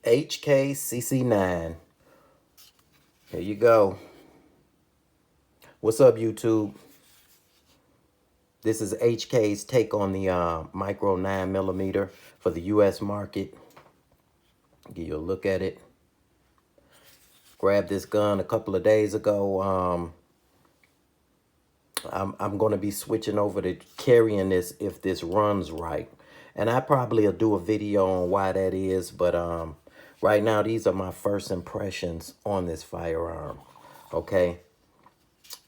HK cc9. Here you go. What's up, YouTube? This is HK's take on the micro 9mm for the US market. Give you a look at it. Grabbed this gun a couple of days ago. I'm going to be switching over to carrying this if this runs right. And I probably will do a video on why that is. But right now, these are my first impressions on this firearm. Okay.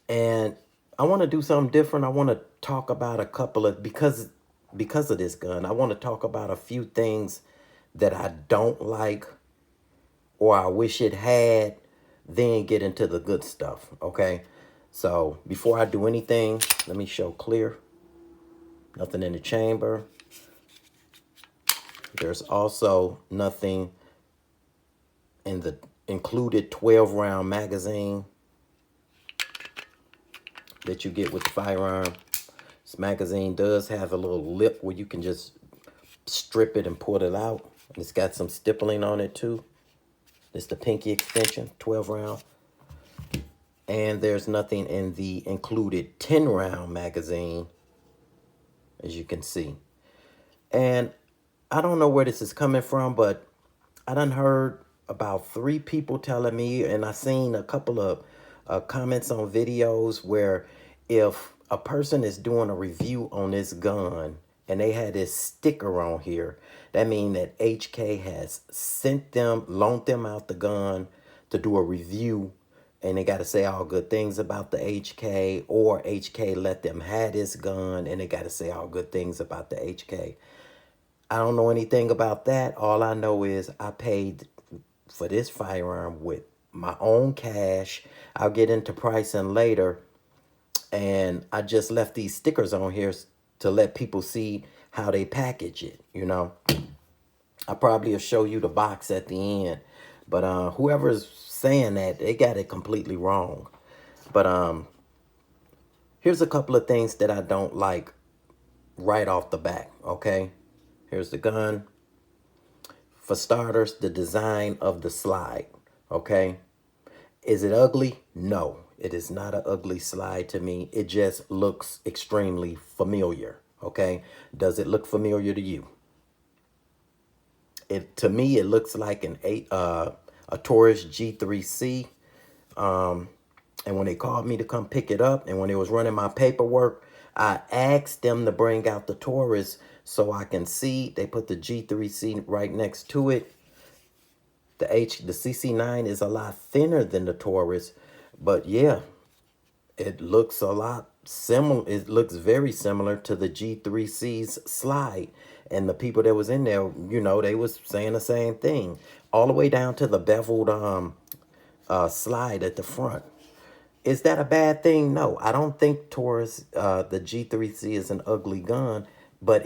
And I want to do something different. I want to talk about a couple of, because of this gun, I want to talk about a few things that I don't like or I wish it had, then get into the good stuff. Okay. So before I do anything, let me show clear. Nothing in the chamber. There's also nothing in the included 12-round magazine that you get with the firearm. This magazine does have a little lip where you can just strip it and pull it out. And it's got some stippling on it too. It's the pinky extension, 12-round. And there's nothing in the included 10-round magazine, as you can see. And I don't know where this is coming from, but I done heard about 3 people telling me, and I seen a couple of comments on videos where if a person is doing a review on this gun and they had this sticker on here, that means that HK has sent them, loaned them out the gun to do a review, and they got to say all good things about the HK, or HK let them have this gun and they got to say all good things about the HK. I don't know anything about that. All I know is I paid for this firearm with my own cash. I'll get into pricing later. And I just left these stickers on here to let people see how they package it, you know. I probably will show you the box at the end. But whoever's saying that, they got it completely wrong. But here's a couple of things that I don't like right off the bat, okay? Here's the gun. For starters, the design of the slide, okay? Is it ugly? No, it is not an ugly slide to me. It just looks extremely familiar, okay? Does it look familiar to you? To me, it looks like a Taurus G3C. And when they called me to come pick it up, and when they was running my paperwork, I asked them to bring out the Taurus so I can see. They put the G3C right next to it. The cc9 is a lot thinner than the Taurus, but yeah, it looks a lot similar. It looks very similar to the G3C's slide. And the people that was in there, you know, they was saying the same thing. All the way down to the beveled slide at the front. Is that a bad thing? No, I don't think Taurus, the G3C is an ugly gun, but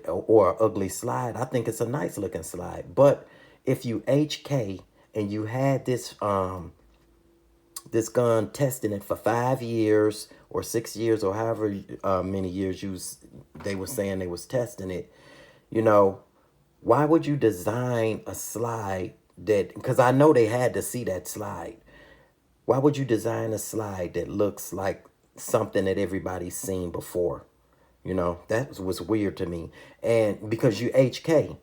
or ugly slide, I think it's a nice looking slide. But if you HK and you had this this gun testing it for 5 years or 6 years or however many years they were saying they was testing it, you know, why would you design a slide that, because I know they had to see that slide. Why would you design a slide that looks like something that everybody's seen before? You know, that was weird to me. And because you HK.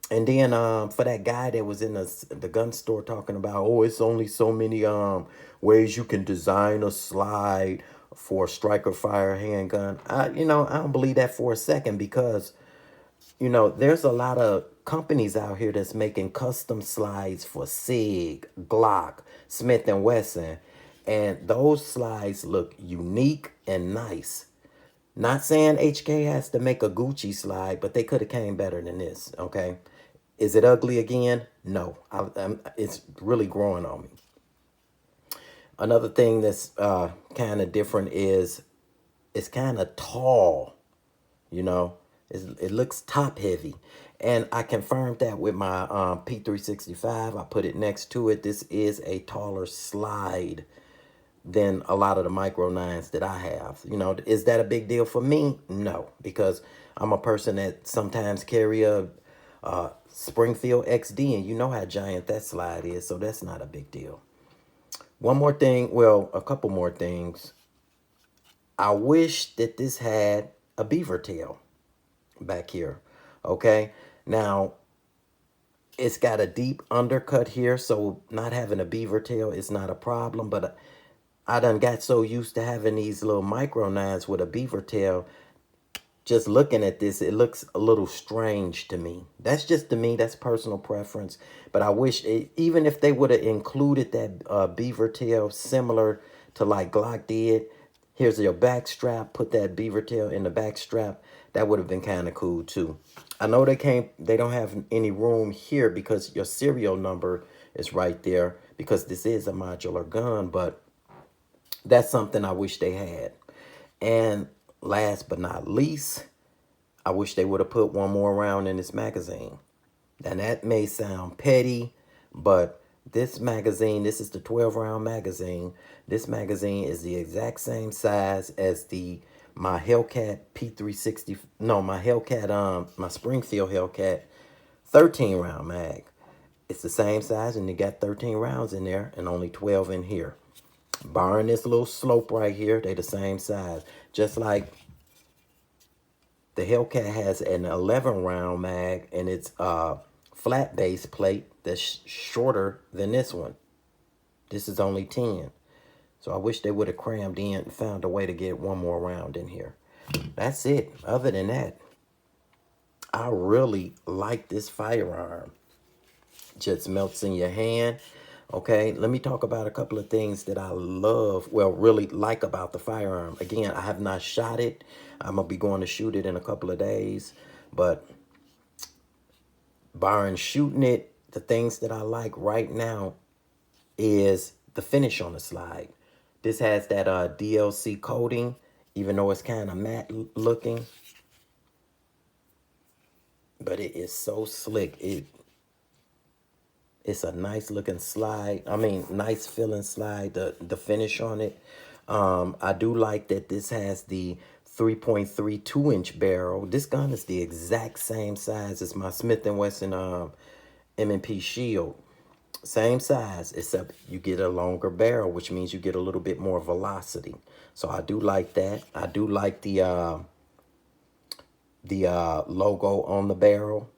And then for that guy that was in the gun store talking about, oh, it's only so many ways you can design a slide for a striker fire handgun. You know, I don't believe that for a second, because, you know, there's a lot of companies out here that's making custom slides for SIG, Glock, Smith & Wesson. And those slides look unique and nice. Not saying HK has to make a Gucci slide, but they could have came better than this, okay? Is it ugly again? No. It's really growing on me. Another thing that's kind of different is it's kind of tall, you know. It looks top heavy. And I confirmed that with my P365. I put it next to it. This is a taller slide than a lot of the micro 9s that I have. You know, is that a big deal for me? No, because I'm a person that sometimes carry a Springfield XD, and you know how giant that slide is, so that's not a big deal. One more thing, well, a couple more things. I wish that this had a beaver tail back here. Okay, now it's got a deep undercut here, so not having a beaver tail is not a problem, but I done got so used to having these little micro nines with a beaver tail. Just looking at this, it looks a little strange to me. That's just to me, that's personal preference. But I wish, even if they would have included that beaver tail similar to like Glock did, here's your back strap, put that beaver tail in the back strap, that would have been kind of cool too. I know they don't have any room here because your serial number is right there because this is a modular gun, but that's something I wish they had. And last but not least, I wish they would have put one more round in this magazine. And that may sound petty, but this magazine, this is the 12 round magazine. This magazine is the exact same size as my Hellcat P360, no, my Hellcat, my Springfield Hellcat 13 round mag. It's the same size and you got 13 rounds in there and only 12 in here. Barring this little slope right here, they the same size. Just like the Hellcat has an 11 round mag and it's flat base plate that's shorter than this one. This is only 10. So I wish they would have crammed in and found a way to get one more round in here. That's it. Other than that, I really like this firearm. Just melts in your hand. Okay, let me talk about a couple of things that I love, well, really like about the firearm. Again, I have not shot it. I'm going to be going to shoot it in a couple of days. But barring shooting it, the things that I like right now is the finish on the slide. This has that DLC coating, even though it's kind of matte looking. But it is so slick. It's a nice looking slide. I mean, nice feeling slide, the finish on it. I do like that this has the 3.32 inch barrel. This gun is the exact same size as my Smith & Wesson M&P Shield. Same size, except you get a longer barrel, which means you get a little bit more velocity. So I do like that. I do like the logo on the barrel.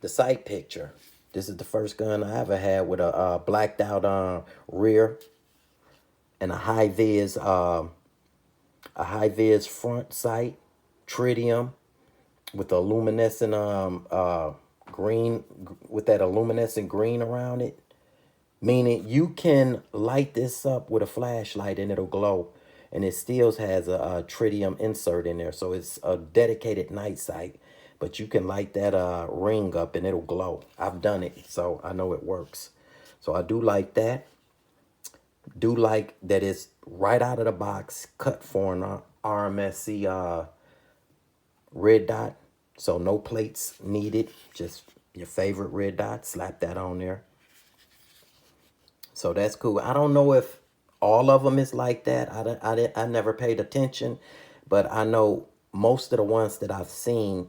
The sight picture. This is the first gun I ever had with a blacked out rear and a high vis front sight, tritium with a luminescent green, with that luminescent green around it. Meaning you can light this up with a flashlight and it'll glow. And it still has a tritium insert in there. So it's a dedicated night sight. But you can light that ring up and it'll glow. I've done it, so I know it works. So I do like that. Do like that it's right out of the box, cut for an RMSC red dot. So no plates needed, just your favorite red dot. Slap that on there. So that's cool. I don't know if all of them is like that. I never paid attention, but I know most of the ones that I've seen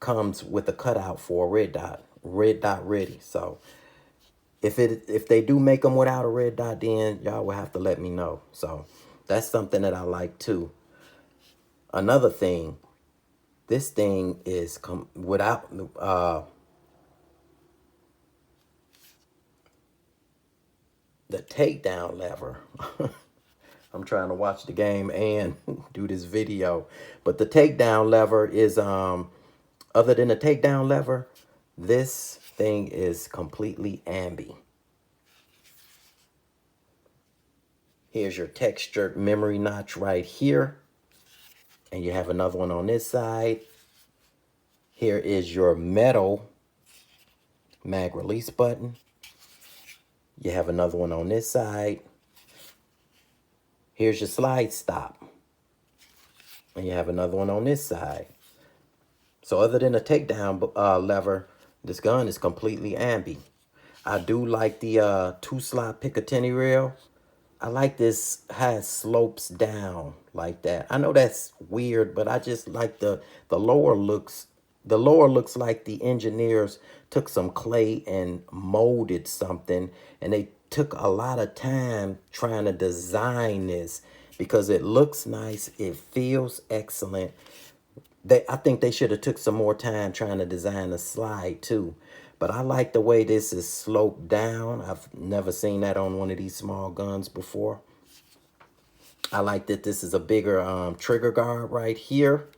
comes with a cutout for a red dot ready. So if they do make them without a red dot, then y'all will have to let me know. So that's something that I like too. Another thing, this thing is without the takedown lever. I'm trying to watch the game and do this video, but the takedown lever is other than the takedown lever, this thing is completely ambi. Here's your textured memory notch right here. And you have another one on this side. Here is your metal mag release button. You have another one on this side. Here's your slide stop. And you have another one on this side. So other than the takedown lever, this gun is completely ambi. I do like the 2-slot Picatinny rail. I like this how it slopes down like that. I know that's weird, but I just like the lower looks. The lower looks like the engineers took some clay and molded something, and they took a lot of time trying to design this because it looks nice, it feels excellent. I think they should have took some more time trying to design the slide too. But I like the way this is sloped down. I've never seen that on one of these small guns before. I like that this is a bigger trigger guard right here.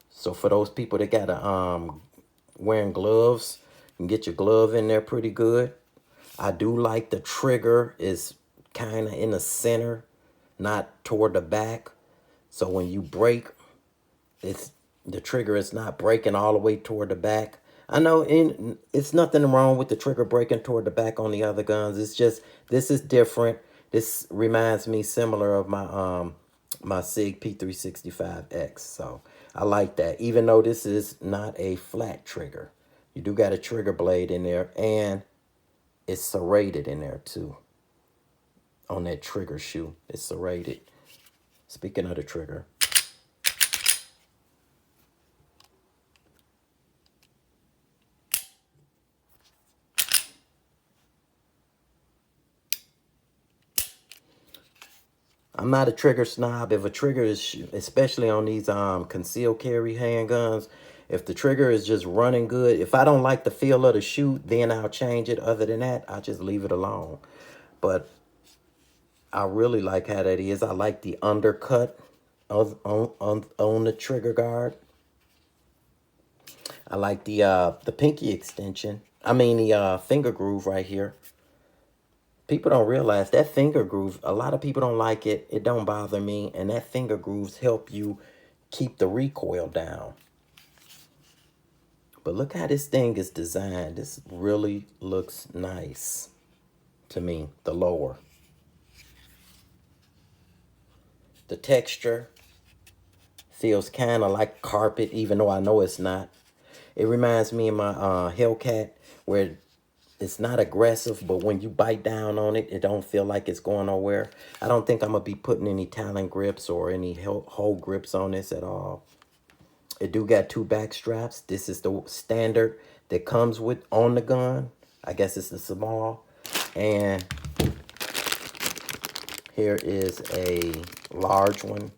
So for those people that got a wearing gloves, you can get your glove in there pretty good. I do like the trigger is kind of in the center, not toward the back. So when you break, it's the trigger is not breaking all the way toward the back. I know it's nothing wrong with the trigger breaking toward the back on the other guns. It's just this is different. This reminds me similar of my SIG P365X. So I like that. Even though this is not a flat trigger. You do got a trigger blade in there, and it's serrated in there too. On that trigger shoe, it's serrated. Speaking of the trigger, I'm not a trigger snob. If a trigger is, especially on these concealed carry handguns, if the trigger is just running good, if I don't like the feel of the shoot, then I'll change it. Other than that, I'll just leave it alone. But I really like how that is. I like the undercut on the trigger guard. I like the pinky extension. I mean the finger groove right here. People don't realize that finger groove, a lot of people don't like it. It don't bother me. And that finger grooves help you keep the recoil down. But look how this thing is designed. This really looks nice to me, the lower. The texture feels kind of like carpet, even though I know it's not. It reminds me of my Hellcat, where it's not aggressive, but when you bite down on it, it don't feel like it's going nowhere. I don't think I'm going to be putting any Talon grips or any hole grips on this at all. It do got 2 back straps. This is the standard that comes with on the gun. I guess it's the small. And here is a large one.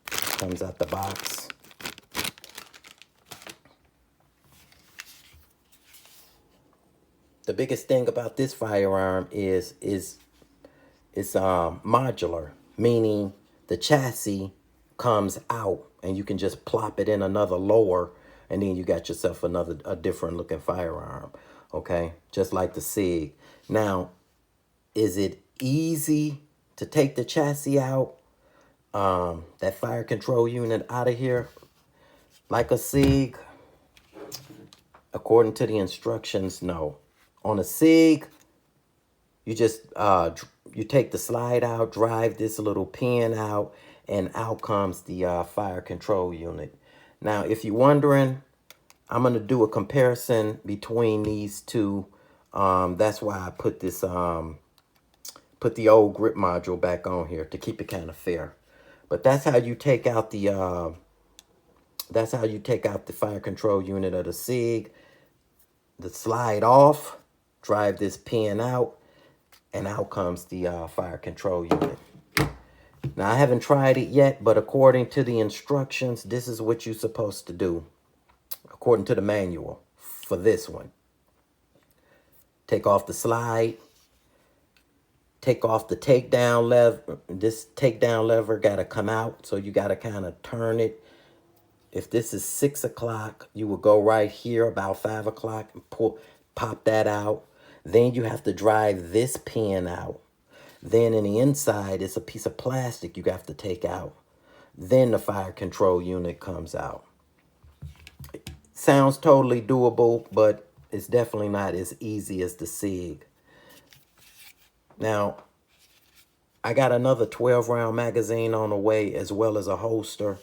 Comes out the box. The biggest thing about this firearm is it's modular, meaning the chassis comes out and you can just plop it in another lower, and then you got yourself a different looking firearm. Okay, just like the SIG. Now, is it easy to take the chassis out, that fire control unit out of here like a SIG? According to the instructions, no. On a SIG, you just you take the slide out, drive this little pin out, and out comes the fire control unit. Now, if you're wondering, I'm going to do a comparison between these two. That's why I put this put the old grip module back on here to keep it kind of fair. But that's how you take out the fire control unit of the SIG. The slide off, drive this pin out, and out comes the fire control unit. Now, I haven't tried it yet, but according to the instructions, this is what you're supposed to do. According to the manual for this one. Take off the slide. Take off the takedown lever. This takedown lever got to come out, so you got to kind of turn it. If this is 6 o'clock, you will go right here about 5 o'clock and pop that out. Then you have to drive this pin out. Then in the inside, it's a piece of plastic you have to take out. Then the fire control unit comes out. Sounds totally doable, but it's definitely not as easy as the SIG. Now, I got another 12-round magazine on the way, as well as a holster.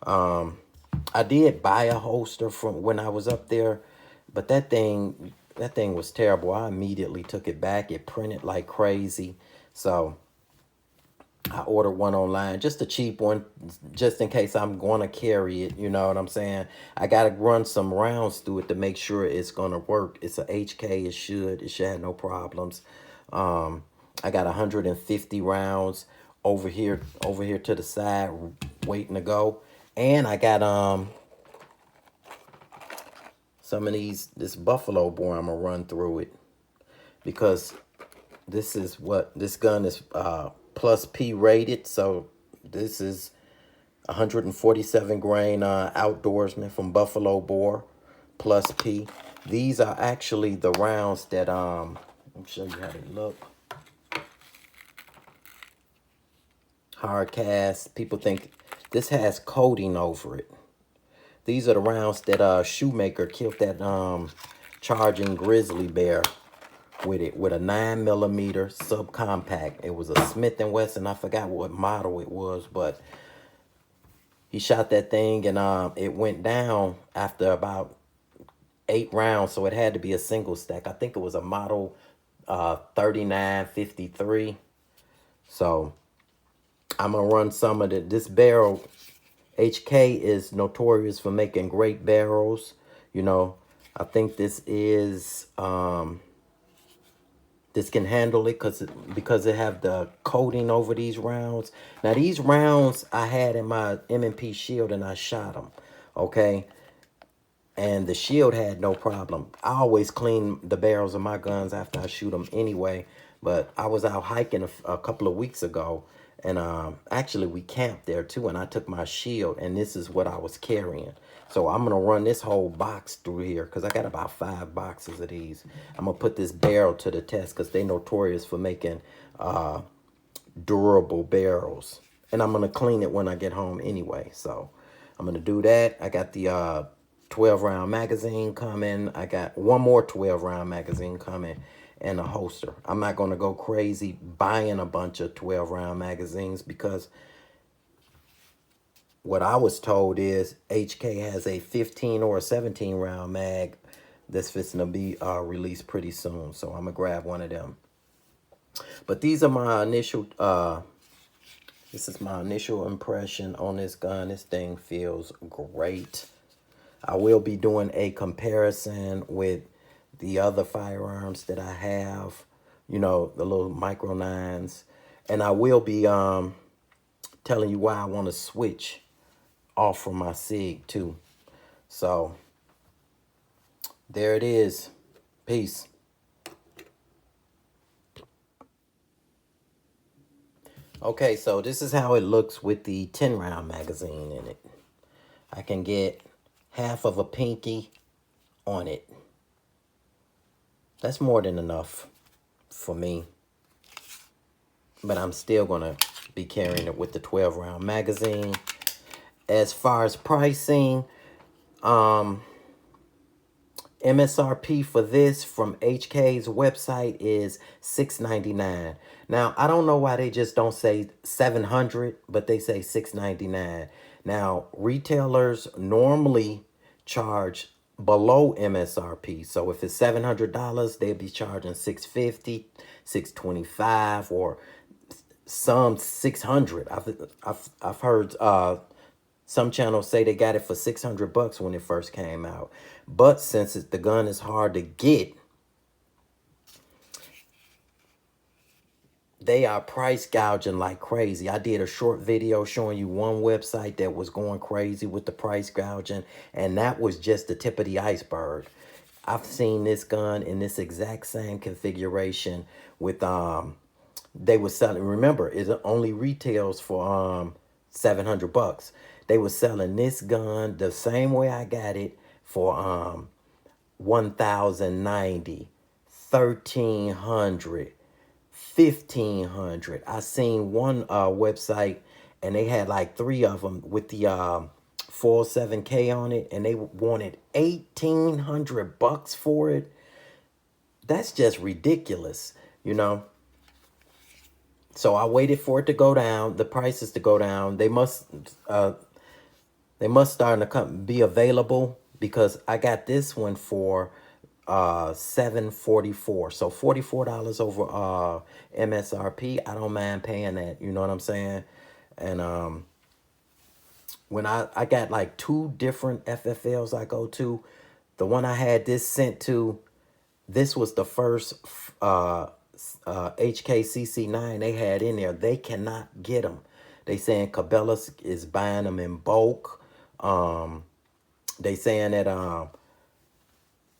I did buy a holster from when I was up there, but that thing was terrible. I immediately took it back. It printed like crazy. So I ordered one online, just a cheap one, just in case I'm going to carry it. You know what I'm saying? I got to run some rounds through it to make sure it's going to work. It's a HK. It should have no problems. I got 150 rounds over here to the side waiting to go. And I got some of this buffalo bore. I'm gonna run through it because this gun is plus P rated. So this is 147 grain outdoorsman from Buffalo Bore plus P. These are actually the rounds that let me show you how they look. Hard cast. People think this has coating over it. These are the rounds that Shoemaker killed that charging grizzly bear with a 9mm subcompact. It was a Smith & Wesson. I forgot what model it was, but he shot that thing and it went down after about 8 rounds, so it had to be a single stack. I think it was a model 3953. So I'm gonna run some of this barrel. HK is notorious for making great barrels. You know, I think this is this can handle it because it have the coating over these rounds. Now these rounds I had in my M&P Shield and I shot them, okay? And the Shield had no problem. I always clean the barrels of my guns after I shoot them anyway. But I was out hiking a couple of weeks ago, and actually we camped there too, and I took my Shield, and this is what I was carrying. So I'm gonna run this whole box through here because I got about 5 boxes of these. I'm gonna put this barrel to the test because they're notorious for making durable barrels. And I'm gonna clean it when I get home anyway. So I'm gonna do that. I got the 12 round magazine coming. I got one more 12 round magazine coming and a holster. I'm not going to go crazy buying a bunch of 12 round magazines because what I was told is HK has a 15 or a 17 round mag that's fixing to be released pretty soon. So I'm going to grab one of them. But these are my initial, this is my initial impression on this gun. This thing feels great. I will be doing a comparison with the other firearms that I have, you know, the little micro 9s. And I will be telling you why I want to switch off from my SIG too. So there it is. Peace. Okay, so this is how it looks with the 10 round magazine in it. I can get half of a pinky on it. That's more than enough for me. But I'm still going to be carrying it with the 12 round magazine. As far as pricing, MSRP for this from HK's website is $6.99. Now, I don't know why they just don't say $700, but they say $6.99. Now, retailers normally charge below MSRP. So if it's $700, they'll be charging $650, $625, or some $600. I've heard some channels say they got it for $600 when it first came out. But since the gun is hard to get, they are price gouging like crazy. I did a short video showing you one website that was going crazy with the price gouging, and that was just the tip of the iceberg. I've seen this gun in this exact same configuration with they were selling, remember, it only retails for $700. They were selling this gun the same way I got it for $1,090, $1,300, $1,500. I seen one website and they had like 3 of them with the 407K on it, and they wanted $1,800 for it. That's just ridiculous, you know. So I waited for it to go down, the prices to go down. They must start to be available because I got this one for $744. So $44 over MSRP. I don't mind paying that. You know what I'm saying? And when I got like 2 different FFLs I go to. The one I had this sent to, this was the first HKCC9 they had in there. They cannot get them. They saying Cabela's is buying them in bulk. They saying that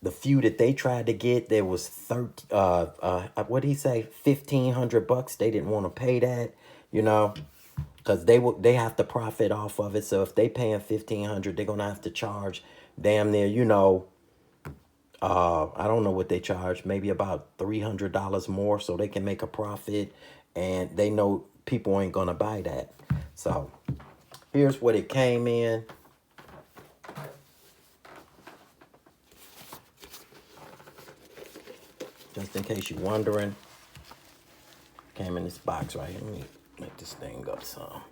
the few that they tried to get, there was what did he say, $1,500. They didn't want to pay that, you know, because they have to profit off of it. So if they paying $1,500, they're gonna have to charge damn near, you know, I don't know what they charge, maybe about $300 more, so they can make a profit, and they know people ain't gonna buy that. So here's what it came in. Just in case you're wondering, came in this box right here. Let me make this thing up some.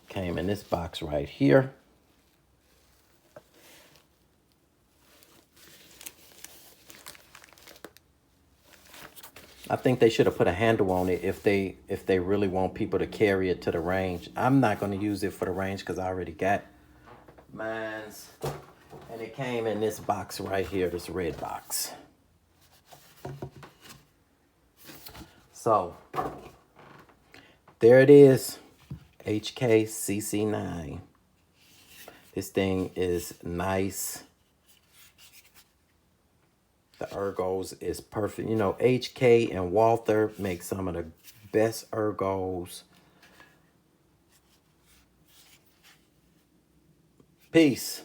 Came in this box right here. I think they should have put a handle on it if they really want people to carry it to the range. I'm not going to use it for the range because I already got mine's. And it came in this box right here, this red box. So, there it is, HKCC9. This thing is nice. The ergos is perfect. You know, HK and Walther make some of the best ergos. Peace.